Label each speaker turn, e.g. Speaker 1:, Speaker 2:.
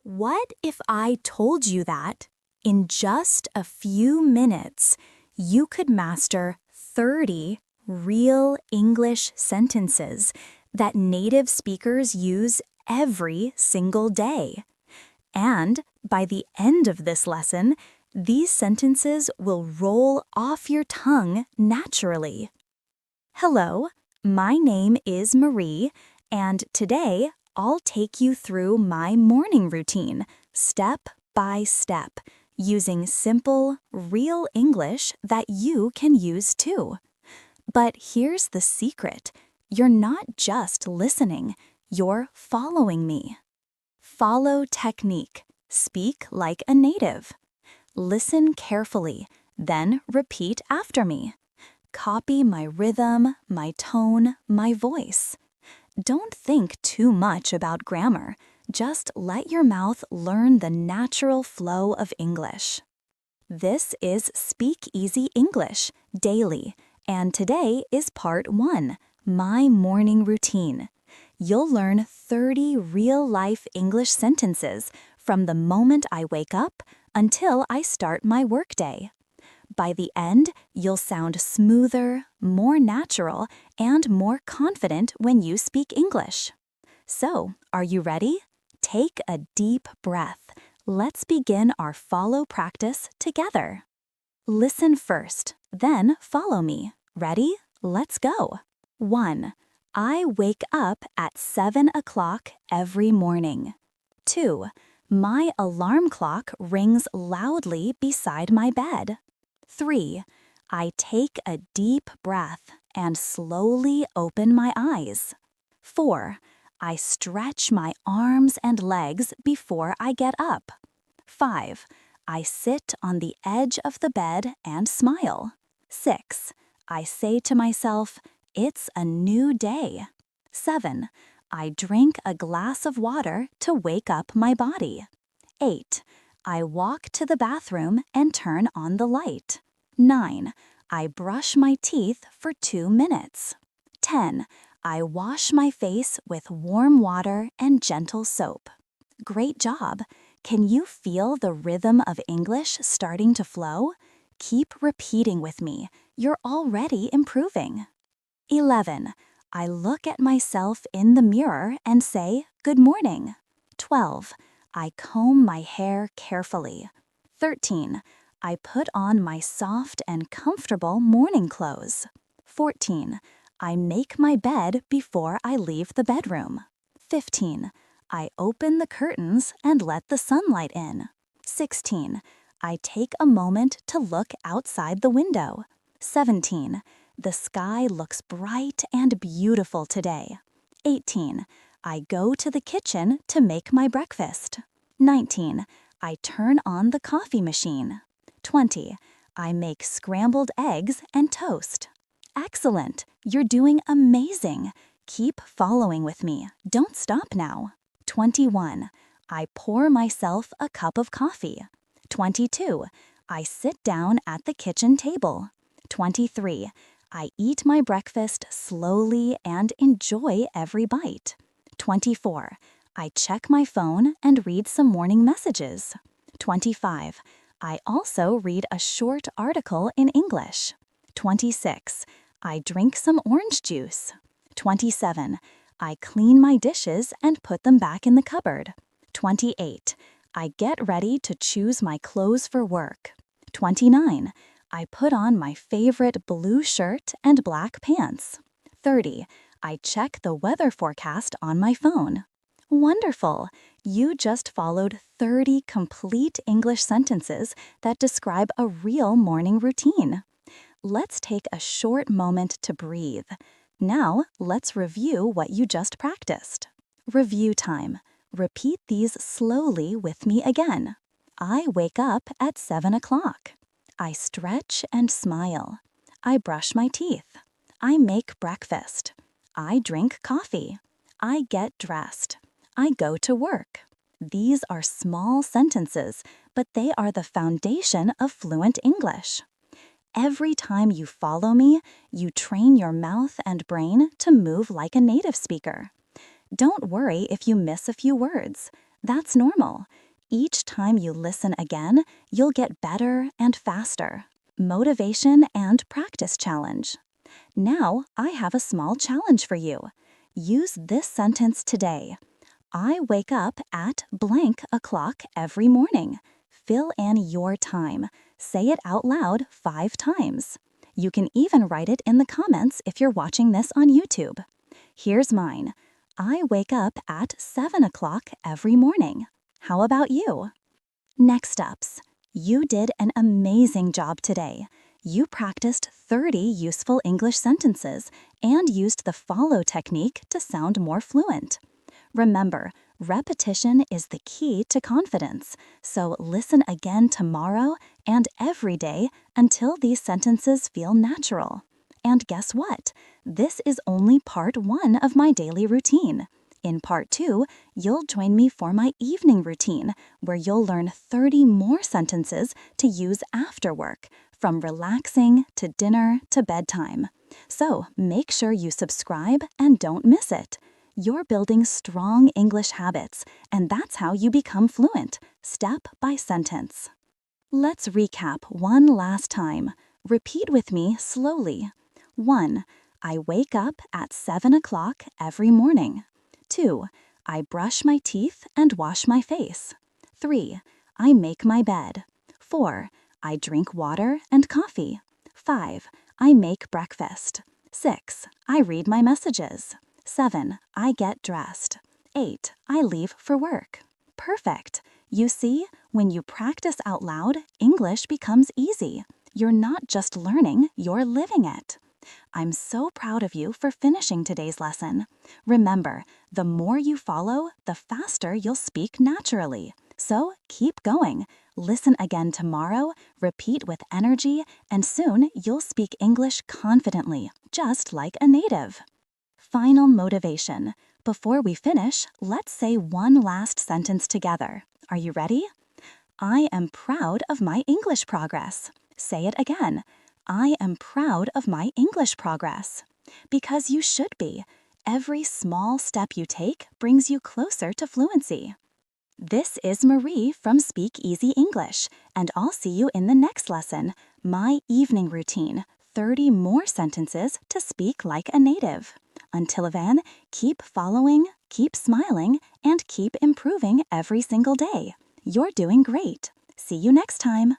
Speaker 1: What if I told you that in just a few minutes, you could master 30 real English sentences that native speakers use every single day? And by the end of this lesson, these sentences will roll off your tongue naturally. Hello, my name is Marie, and today I'll take you through my morning routine, step by step, using simple, real English that you can use too. But here's the secret. You're not just listening, you're following me. Follow technique. Speak like a native. Listen carefully, then repeat after me. Copy my rhythm, my tone, my voice. Don't think too much about grammar. Just let your mouth learn the natural flow of English. This is Speak Easy English, daily, and today is part 1, my morning routine. You'll learn 30 real-life English sentences from the moment I wake up until I start my workday. By the end, you'll sound smoother, more natural, and more confident when you speak English. So, are you ready? Take a deep breath. Let's begin our follow practice together. Listen first, then follow me. Ready? Let's go. 1. I wake up at 7 o'clock every morning. 2. My alarm clock rings loudly beside my bed. 3. I take a deep breath and slowly open my eyes. 4. I stretch my arms and legs before I get up. 5. I sit on the edge of the bed and smile. 6. I say to myself, "It's a new day." 7. I drink a glass of water to wake up my body. 8. I walk to the bathroom and turn on the light. 9. I brush my teeth for 2 minutes. 10. I wash my face with warm water and gentle soap. Great job! Can you feel the rhythm of English starting to flow? Keep repeating with me. You're already improving. 11. I look at myself in the mirror and say, "Good morning." 12. I comb my hair carefully. 13. I put on my soft and comfortable morning clothes. 14. I make my bed before I leave the bedroom. 15. I open the curtains and let the sunlight in. 16. I take a moment to look outside the window. 17. The sky looks bright and beautiful today. 18. I go to the kitchen to make my breakfast. 19. I turn on the coffee machine. 20. I make scrambled eggs and toast. Excellent! You're doing amazing! Keep following with me. Don't stop now. 21. I pour myself a cup of coffee. 22. I sit down at the kitchen table. 23. I eat my breakfast slowly and enjoy every bite. 24. I check my phone and read some morning messages. 25. I also read a short article in English. 26. I drink some orange juice. 27. I clean my dishes and put them back in the cupboard. 28. I get ready to choose my clothes for work. 29. I put on my favorite blue shirt and black pants. 30. I check the weather forecast on my phone. Wonderful! You just followed 30 complete English sentences that describe a real morning routine. Let's take a short moment to breathe. Now, let's review what you just practiced. Review time. Repeat these slowly with me again. I wake up at 7 o'clock. I stretch and smile. I brush my teeth. I make breakfast. I drink coffee. I get dressed. I go to work. These are small sentences, but they are the foundation of fluent English. Every time you follow me, you train your mouth and brain to move like a native speaker. Don't worry if you miss a few words. That's normal. Each time you listen again, you'll get better and faster. Motivation and practice challenge. Now, I have a small challenge for you. Use this sentence today. I wake up at blank o'clock every morning. Fill in your time. Say it out loud 5 times. You can even write it in the comments if you're watching this on YouTube. Here's mine. I wake up at 7 o'clock every morning. How about you? Next ups. You did an amazing job today. You practiced 30 useful English sentences and used the follow technique to sound more fluent. Remember, repetition is the key to confidence, so listen again tomorrow and every day until these sentences feel natural. And guess what? This is only part 1 of my daily routine. In part 2, you'll join me for my evening routine, where you'll learn 30 more sentences to use after work, from relaxing to dinner to bedtime. So make sure you subscribe and don't miss it. You're building strong English habits, and that's how you become fluent, step by sentence. Let's recap one last time. Repeat with me slowly. 1. I wake up at 7 o'clock every morning. 2. I brush my teeth and wash my face. 3. I make my bed. 4. I drink water and coffee. 5. I make breakfast. 6. I read my messages. 7. I get dressed. 8. I leave for work. Perfect. You see, when you practice out loud, English becomes easy. You're not just learning, you're living it. I'm so proud of you for finishing today's lesson. Remember, the more you follow, the faster you'll speak naturally. So keep going. Listen again tomorrow, repeat with energy, and soon you'll speak English confidently, just like a native. Final motivation. Before we finish, let's say one last sentence together. Are you ready? I am proud of my English progress. Say it again. I am proud of my English progress. Because you should be. Every small step you take brings you closer to fluency. This is Marie from Speak Easy English, and I'll see you in the next lesson, My Evening Routine, 30 more sentences to speak like a native. Until then, keep following, keep smiling, and keep improving every single day. You're doing great. See you next time.